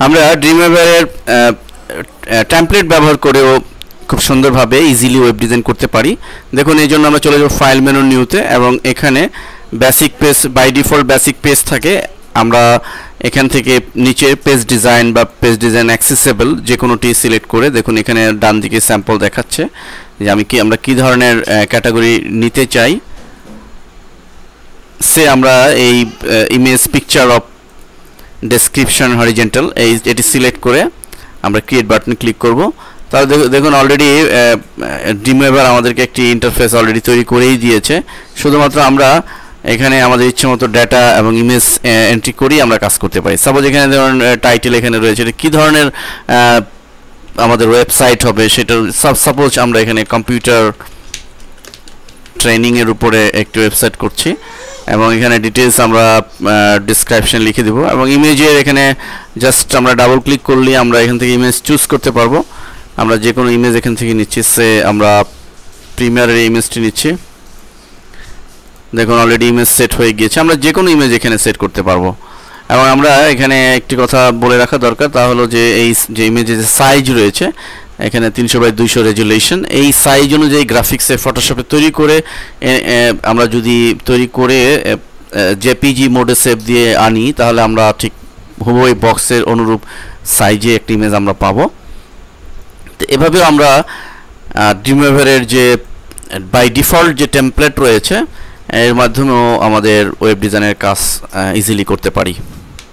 আমরা ড্রিমওয়েভারের টেমপ্লেট ব্যবহার করেও খুব সুন্দরভাবে ইজিলি ওয়েব ডিজাইন করতে পারি। দেখুন এই জন্য আমরা চলে যাব ফাইল মেনু নিউতে এবং এখানে basic page by default basic page থাকে। আমরা এখান থেকে নিচে পেজ ডিজাইন বা পেজ ডিজাইন অ্যাক্সেসেবল যে কোনোটি সিলেক্ট করে দেখুন এখানে ডান দিকে স্যাম্পল দেখাচ্ছে যে আমরা কি ধরনের ক্যাটাগরি নিতে চাই। সে আমরা এই image picture of description horizontal এটি সিলেক্ট করে আমরা ক্রিয়েট বাটনে ক্লিক করব। তাহলে দেখুন অলরেডি ড্রিমওয়েভার আমাদেরকে একটি ইন্টারফেস অলরেডি তৈরি করেই দিয়েছে। শুধুমাত্র আমরা এখানে আমাদের ইচ্ছেমতো ডাটা এবং ইমেজ এন্ট্রি করেই আমরা কাজ করতে পারি। সাপোজ এখানে ধরুন টাইটেল এখানে রয়েছে, এটা কী ধরনের আমাদের ওয়েবসাইট হবে সেটা সাপোজ আমরা এখানে কম্পিউটার ট্রেনিংয়ের উপরে একটি ওয়েবসাইট করছি এবং এখানে ডিটেলস আমরা ডিসক্রিপশন লিখে দেব এবং ইমেজের এখানে জাস্ট আমরা ডাবল ক্লিক করলে আমরা এখান থেকে ইমেজ চুজ করতে পারবো। আমরা যে কোনো ইমেজ এখান থেকে নিচ্ছি, সে আমরা প্রিমিয়ারের ইমেজটি নিচ্ছি। দেখুন অলরেডি ইমেজ সেট হয়ে গিয়েছে, আমরা যে কোনো ইমেজ এখানে সেট করতে পারবো। এবং আমরা এখানে একটি কথা বলে রাখা দরকার, তা হলো যে এই যে ইমেজের যে সাইজ রয়েছে এখানে 300x200 রেজুলেশন, এই সাইজ অনুযায়ী গ্রাফিক্সে ফটোশপে তৈরি করে আমরা যদি তৈরি করে জেপিজি মোডে সেভ দিয়ে আনি তাহলে আমরা ঠিক হুবহু বক্সের অনুরূপ সাইজে একটি ইমেজ আমরা পাবো। তো এভাবেও আমরা ড্রিমওয়েভারের যে বাই ডিফল্ট যে টেমপ্লেট রয়েছে এর মাধ্যমেও আমাদের ওয়েব ডিজাইনের কাজ ইজিলি করতে পারি।